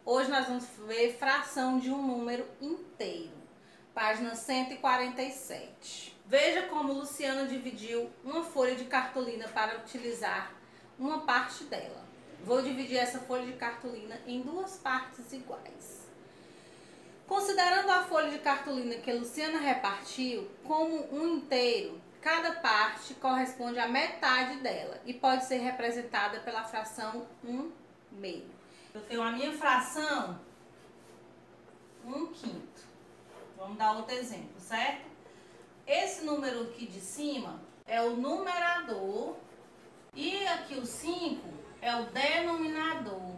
Hoje nós vamos ver fração de um número inteiro. Página 147. Veja como Luciana dividiu uma folha de cartolina para utilizar uma parte dela. Vou dividir essa folha de cartolina em duas partes iguais. Considerando a folha de cartolina que Luciana repartiu como um inteiro, cada parte corresponde à metade dela e pode ser representada pela fração 1/2. Eu tenho a minha fração 1/5. Vamos dar outro exemplo, certo? Esse número aqui de cima é o numerador e aqui o 5 é o denominador.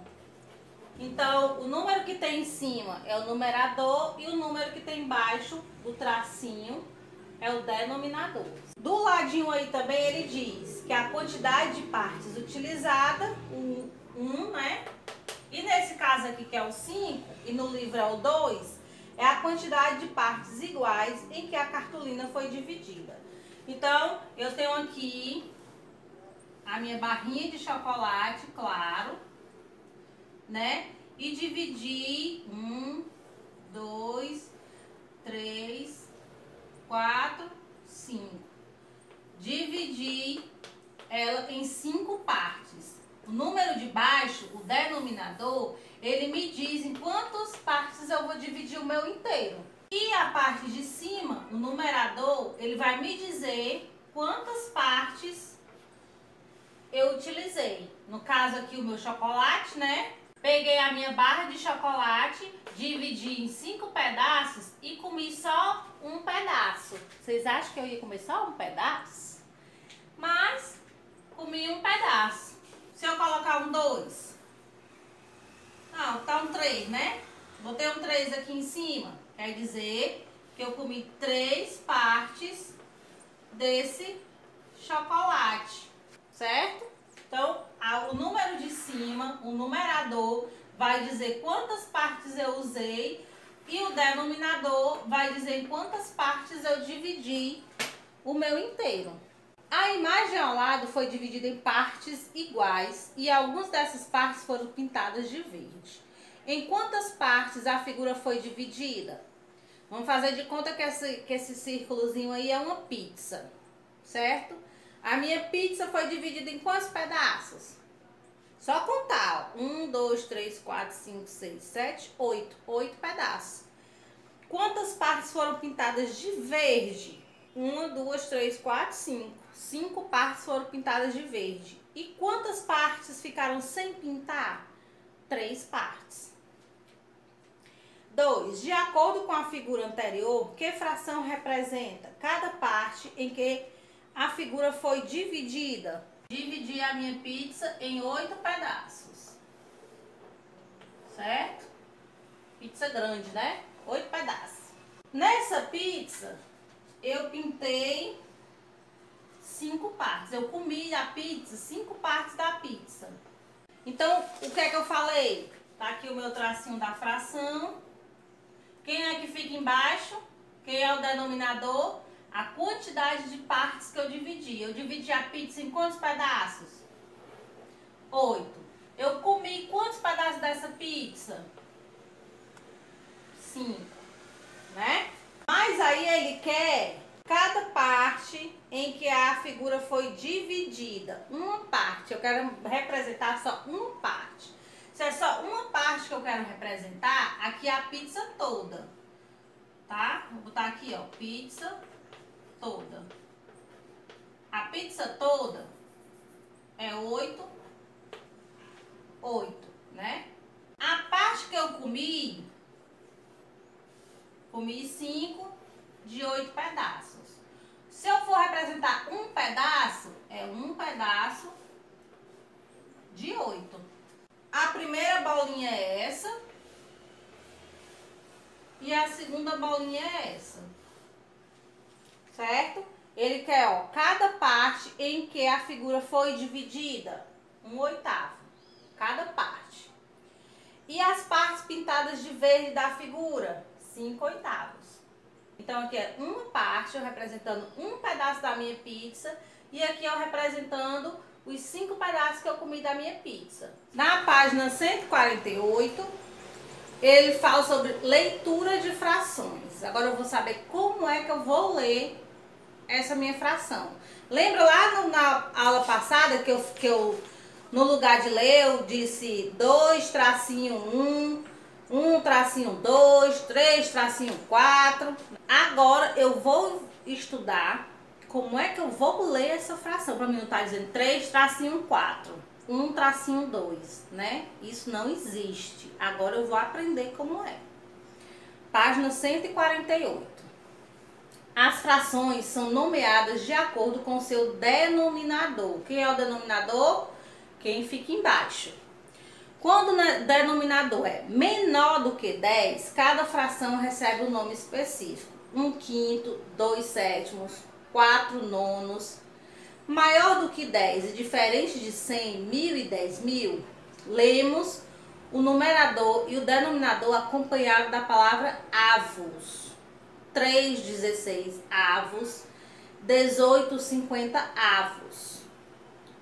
Então, o número que tem em cima é o numerador e o número que tem embaixo, o tracinho, é o denominador. Do ladinho aí também ele diz que a quantidade de partes utilizada, o 1, né? E nesse caso aqui que é o 5 e no livro é o 2, é a quantidade de partes iguais em que a cartolina foi dividida. Então, eu tenho aqui a minha barrinha de chocolate, claro, né? E dividi 1, 2, 3, 4, 5. Dividi ela em 5 partes. O número de baixo, o denominador, ele me diz em quantas partes eu vou dividir o meu inteiro. E a parte de cima, o numerador, ele vai me dizer quantas partes eu utilizei. No caso aqui o meu chocolate, né? Peguei a minha barra de chocolate, dividi em 5 pedaços e comi só um pedaço. Vocês acham que eu ia comer só um pedaço? Mas comi um pedaço. Se eu colocar um 2, não, tá um 3, né? Botei um 3 aqui em cima, quer dizer que eu comi 3 partes desse chocolate, certo? Então, o número de cima, o numerador, vai dizer quantas partes eu usei e o denominador vai dizer em quantas partes eu dividi o meu inteiro. A imagem ao lado foi dividida em partes iguais e algumas dessas partes foram pintadas de verde. Em quantas partes a figura foi dividida? Vamos fazer de conta que esse círculozinho aí é uma pizza, certo? A minha pizza foi dividida em quantos pedaços? Só contar, ó. 1, 2, 3, 4, 5, 6, 7, 8. 8 pedaços. Quantas partes foram pintadas de verde? 1, 2, 3, 4, 5. 5 partes foram pintadas de verde. E quantas partes ficaram sem pintar? 3 partes. 2. De acordo com a figura anterior, que fração representa cada parte em que a figura foi dividida? Dividi a minha pizza em 8 pedaços. Certo? Pizza grande, né? 8 pedaços. Nessa pizza, eu pintei 5 partes. Eu comi a pizza, 5 partes da pizza. Então, o que é que eu falei? Tá aqui o meu tracinho da fração. Quem é que fica embaixo? Quem é o denominador? A quantidade de partes que eu dividi. Eu dividi a pizza em quantos pedaços? 8. Eu comi quantos pedaços dessa pizza? 5, né? Mas aí ele quer cada parte em que a figura foi dividida. Uma parte. Eu quero representar só uma parte. Se é só uma parte que eu quero representar, aqui é a pizza toda. Tá? Vou botar aqui, ó, pizza toda. A pizza toda é 8, né? A parte que eu comi 5 de 8 pedaços. Se eu for representar um pedaço, é um pedaço de 8. A primeira bolinha é essa e a segunda bolinha é essa, certo? Ele quer, ó, cada parte em que a figura foi dividida, 1/8, cada parte. E as partes pintadas de verde da figura, 5/8. Então aqui é uma parte, eu representando um pedaço da minha pizza, e aqui eu representando os 5 pedaços que eu comi da minha pizza. Na página 148, ele fala sobre leitura de frações. Agora eu vou saber como é que eu vou ler essa minha fração. Lembra lá na aula passada que eu no lugar de ler eu disse 2 tracinho 1, 1 tracinho 2, 3 tracinho 4. Agora eu vou estudar como é que eu vou ler essa fração, para mim não estar dizendo 3 tracinho 4, 1 tracinho 2, né? Isso não existe. Agora eu vou aprender como é. Página 148. As frações são nomeadas de acordo com seu denominador. Quem é o denominador? Quem fica embaixo. Quando o denominador é menor do que 10, cada fração recebe um nome específico. 1/5, 2/7, 4/9. Maior do que 10 e diferente de 100, 1000 e 10.000, lemos o numerador e o denominador acompanhado da palavra avos. 3/16 avos, 18/50 avos.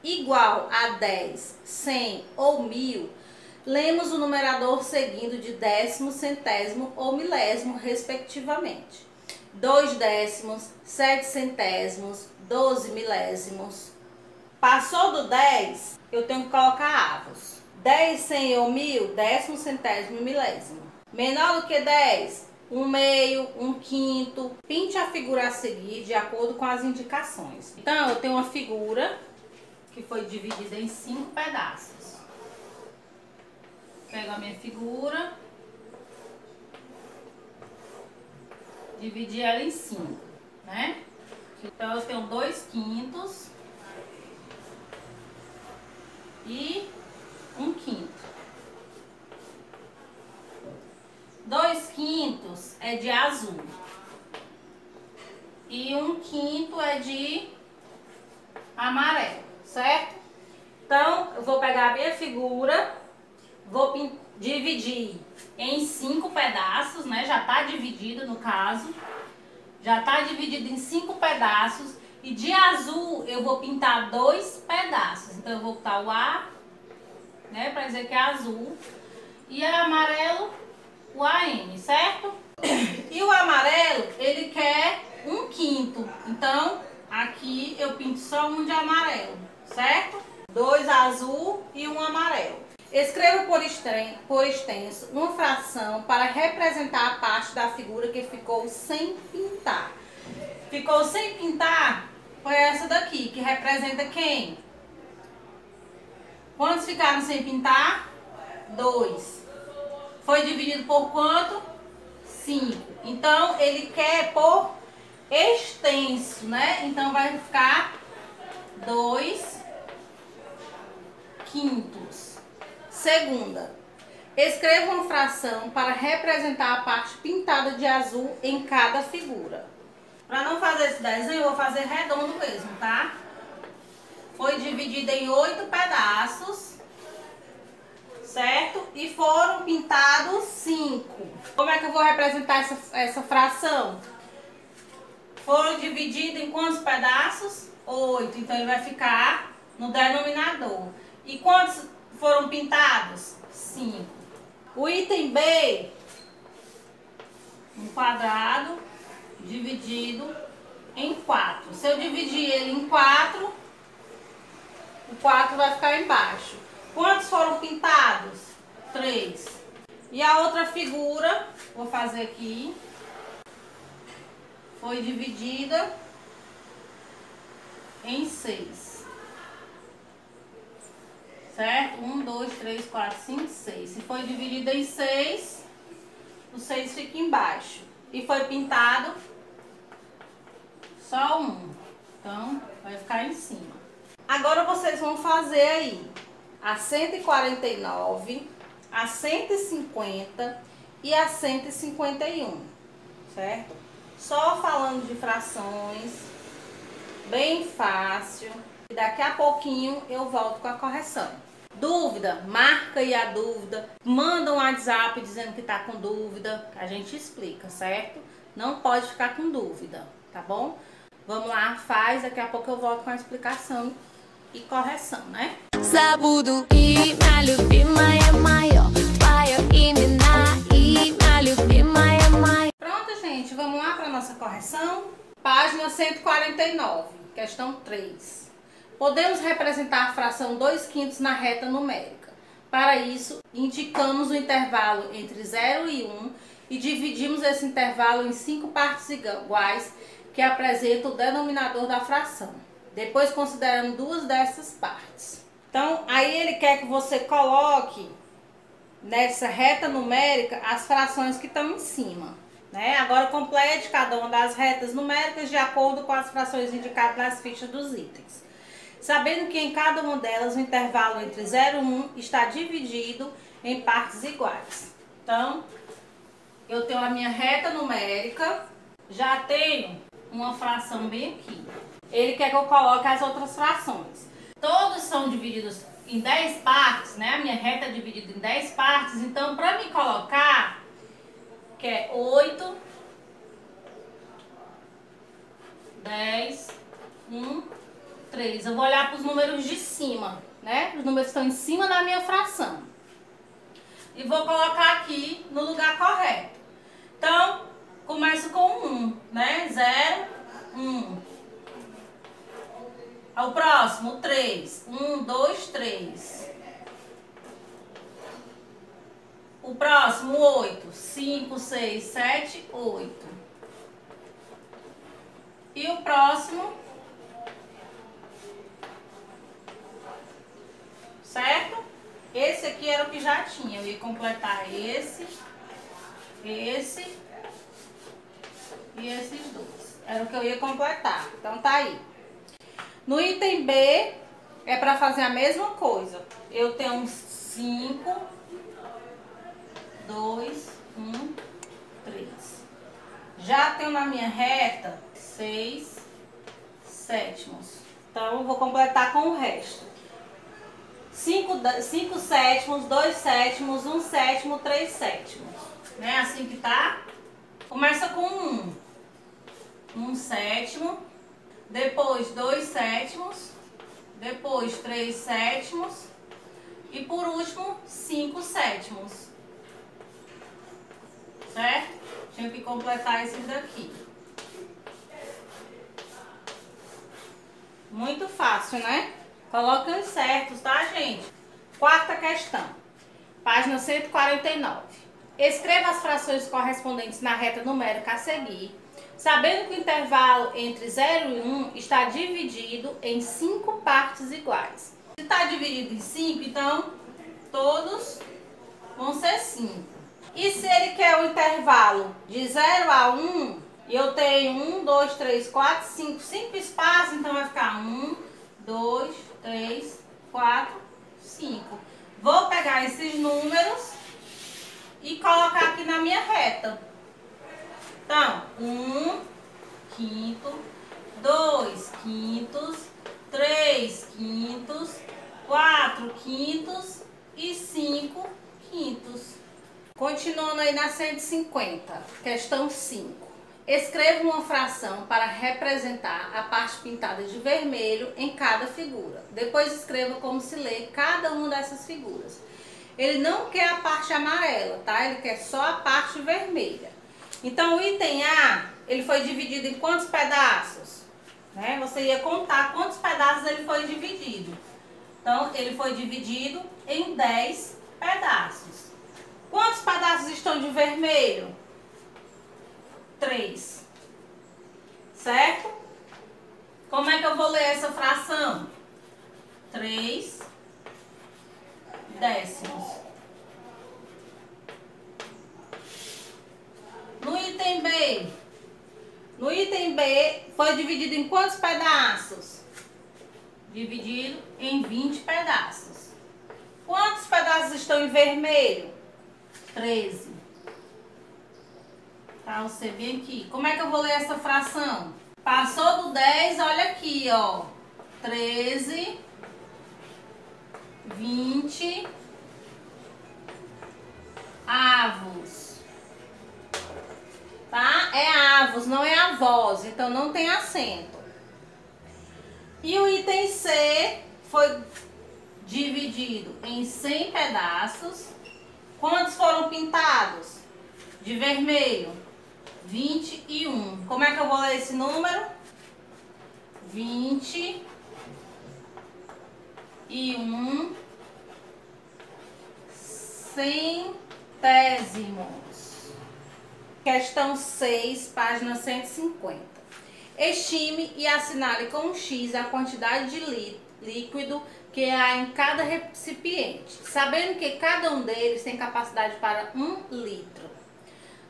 Igual a 10, 100 ou 1000, lemos o numerador seguindo de décimo, centésimo ou milésimo, respectivamente. 2 décimos, 7 centésimos, 12 milésimos. Passou do 10, eu tenho que colocar avos. 10, 100 ou 1000, décimo, centésimo e milésimo. Menor do que 10, 1/2, 1/5. Pinte a figura a seguir de acordo com as indicações. Então, eu tenho uma figura que foi dividida em 5 pedaços. Pego a minha figura, dividi ela em 5, né? Então, eu tenho 2/5 e 1/5. 2/5 é de azul e 1/5 é de amarelo, certo? Então, eu vou pegar a minha figura, vou dividir em 5 pedaços, né? Já tá dividido no caso, já tá dividido em 5 pedaços e de azul eu vou pintar 2 pedaços. Então, eu vou botar o A, né? Pra dizer que é azul, e amarelo, o AM, certo? E o amarelo, ele quer 1/5. Então, aqui eu pinto só um de amarelo, certo? 2 azul e 1 amarelo. Escreva por extenso uma fração para representar a parte da figura que ficou sem pintar. Ficou sem pintar foi essa daqui, que representa quem? Quantos ficaram sem pintar? 2. Foi dividido por quanto? 5. Então, ele quer por extenso, né? Então, vai ficar 2/5. Segunda, escreva uma fração para representar a parte pintada de azul em cada figura. Para não fazer esse desenho, eu vou fazer redondo mesmo, tá? Foi dividido em 8 pedaços, certo? E foram pintados 5. Como é que eu vou representar essa fração? Foram divididos em quantos pedaços? 8. Então, ele vai ficar no denominador. E quantos foram pintados? 5. O item B, um quadrado dividido em 4. Se eu dividir ele em 4, o 4 vai ficar embaixo. Quantos foram pintados? 3. E a outra figura, vou fazer aqui, foi dividida em 6. Certo? 1, 2, 3, 4, 5, 6. Se foi dividida em 6, o 6 fica embaixo. E foi pintado só 1. Então, vai ficar em cima. Agora vocês vão fazer aí a 149, a 150 e a 151, certo? Só falando de frações, bem fácil. E daqui a pouquinho eu volto com a correção. Dúvida? Marca aí a dúvida. Manda um WhatsApp dizendo que tá com dúvida. A gente explica, certo? Não pode ficar com dúvida, tá bom? Vamos lá, faz. Daqui a pouco eu volto com a explicação e correção, né? Забуду имя любимое мое, твое имя на Pronto, gente, vamos lá para nossa correção. Página 149, questão 3. Podemos representar a fração 2/5 na reta numérica. Para isso, indicamos o intervalo entre 0 e 1 e dividimos esse intervalo em 5 partes iguais que apresentam o denominador da fração. Depois consideramos 2 dessas partes. Então, aí ele quer que você coloque nessa reta numérica as frações que estão em cima, né? Agora complete cada uma das retas numéricas de acordo com as frações indicadas nas fichas dos itens. Sabendo que em cada uma delas o intervalo entre 0 e 1 está dividido em partes iguais. Então, eu tenho a minha reta numérica, já tenho uma fração bem aqui. Ele quer que eu coloque as outras frações. Todos são divididos em 10 partes, né? A minha reta é dividida em 10 partes, então para me colocar, que é 8, 10, 1, 3. Eu vou olhar para os números de cima, né? Os números estão em cima da minha fração. E vou colocar aqui no lugar correto. Então, começo com 1, né? 0, 1. O próximo, 3. 1, 2, 3. O próximo, 8. 5, 6, 7, 8. E o próximo, certo? Esse aqui era o que já tinha. Eu ia completar esse e esses dois. Era o que eu ia completar. Então tá aí. No item B, é para fazer a mesma coisa. Eu tenho um 5, 2, 1, 3. Já tenho na minha reta 6 sétimos. Então, eu vou completar com o resto. 5 sétimos, 2 sétimos, 1 sétimo, 3 sétimos. Né? Assim que tá. Começa com 1. 1 sétimo. Depois 2 sétimos. Depois 3 sétimos. E por último, 5 sétimos. Certo? Tinha que completar esses daqui. Muito fácil, né? Coloquem os certos, tá, gente? Quarta questão. Página 149. Escreva as frações correspondentes na reta numérica a seguir, sabendo que o intervalo entre 0 e 1 está dividido em 5 partes iguais. Se está dividido em 5, então todos vão ser 5. E se ele quer o intervalo de 0 a 1, eu tenho 1, 2, 3, 4, 5, 5 espaços, então vai ficar 1, 2, 3, 4, 5. Vou pegar esses números e colocar aqui na minha reta. Então, 1 quinto, 2 quintos, 3 quintos, 4 quintos e 5 quintos. Continuando aí na 150, questão 5. Escreva uma fração para representar a parte pintada de vermelho em cada figura. Depois escreva como se lê cada uma dessas figuras. Ele não quer a parte amarela, tá? Ele quer só a parte vermelha. Então, o item A, ele foi dividido em quantos pedaços? Né? Você ia contar quantos pedaços ele foi dividido. Então, ele foi dividido em 10 pedaços. Quantos pedaços estão de vermelho? 3. Certo? Como é que eu vou ler essa fração? 3 décimos. No item B. No item B foi dividido em quantos pedaços? Dividido em 20 pedaços. Quantos pedaços estão em vermelho? 13. Tá, você vem aqui. Como é que eu vou ler essa fração? Passou do 10, olha aqui, ó. 13, 20 avos. Tá? É avos, não é avós, então não tem acento. E o item C foi dividido em 100 pedaços. Quantos foram pintados? De vermelho, 21. Como é que eu vou ler esse número? 21 centésimos. Questão 6, página 150. Estime e assinale com um X a quantidade de líquido que há em cada recipiente, sabendo que cada um deles tem capacidade para 1 litro.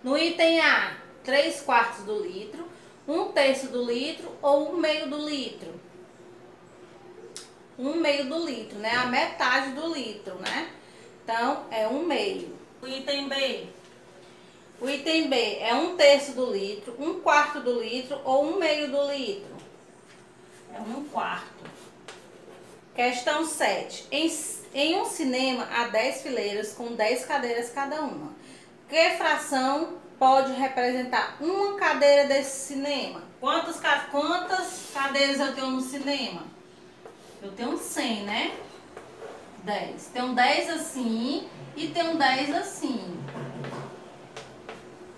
No item A, 3/4 do litro, 1/3 do litro ou 1/2 do litro. 1/2 do litro, né? A metade do litro, né? Então, é 1/2. O item B. O item B é 1/3 do litro, 1/4 do litro ou 1/2 do litro. É 1/4. Questão 7. Em um cinema há 10 fileiras com 10 cadeiras cada uma. Que fração pode representar uma cadeira desse cinema? Quantas cadeiras eu tenho no cinema? Eu tenho 100, né? 10. Tem um 10 assim e tem um 10 assim.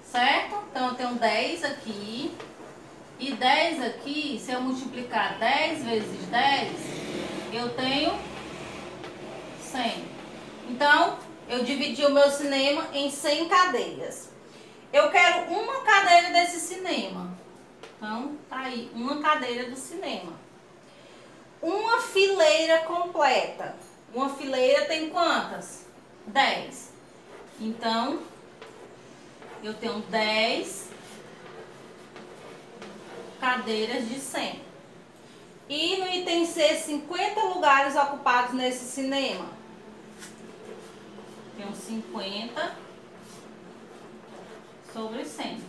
Certo? Então eu tenho 10 aqui e 10 aqui. Se eu multiplicar 10 vezes 10, eu tenho 100. Então, eu dividi o meu cinema em 100 cadeiras. Eu quero uma cadeira desse cinema. Então, tá aí, uma cadeira do cinema. Uma fileira completa. Uma fileira tem quantas? 10. Então, eu tenho 10 cadeiras de 100. E no item C, 50 lugares ocupados nesse cinema. Tenho 50 sobre 100.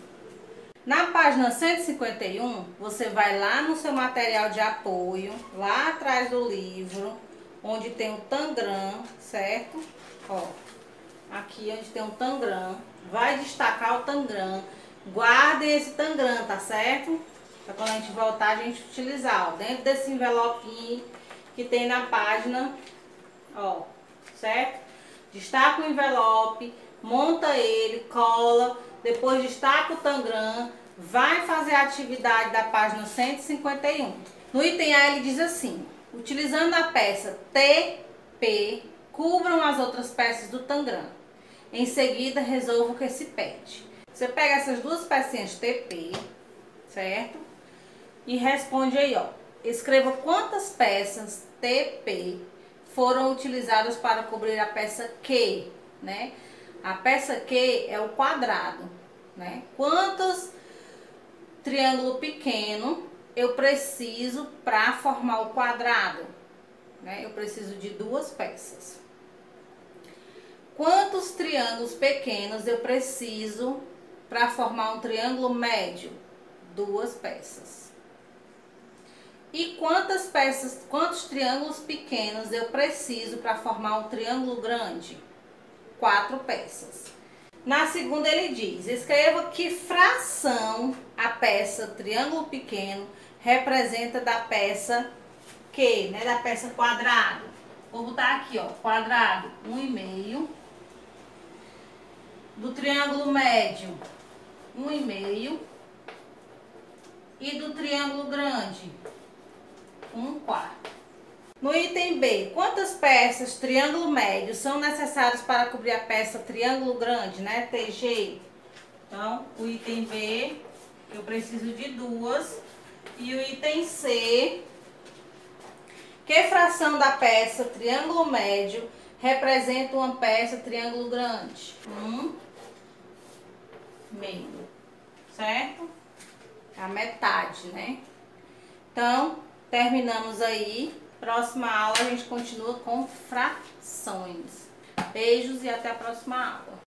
Na página 151, você vai lá no seu material de apoio, lá atrás do livro, onde tem o tangram, certo? Ó, aqui onde tem o tangram, vai destacar o tangram. Guardem esse tangram, tá certo? Pra quando a gente voltar, a gente utilizar, ó, dentro desse envelopinho que tem na página, ó, certo? Destaca o envelope, monta ele, cola, depois destaca o tangram, vai fazer a atividade da página 151. No item A ele diz assim: utilizando a peça TP, cubram as outras peças do tangram. Em seguida, resolva o que se pede. Você pega essas duas pecinhas TP, certo? E responde aí, ó. Escreva quantas peças TP foram utilizadas para cobrir a peça Q, né? A peça Q é o quadrado, né? Quantos triângulo pequeno eu preciso para formar o quadrado, né? Eu preciso de 2 peças. Quantos triângulos pequenos eu preciso para formar um triângulo médio? 2 peças. E quantos triângulos pequenos eu preciso para formar um triângulo grande? 4 peças. Na segunda ele diz: escreva que fração a peça triângulo pequeno representa da peça Q, né? Da peça quadrado. Vou botar aqui, ó, quadrado 1,5. Do triângulo médio 1,5. E do triângulo grande 1/4. No item B, quantas peças triângulo médio são necessárias para cobrir a peça triângulo grande, né? TG. Então, o item B, eu preciso de 2. E o item C, que fração da peça triângulo médio representa uma peça triângulo grande? 1/2. Certo? A metade, né? Então, terminamos aí. Próxima aula a gente continua com frações. Beijos e até a próxima aula.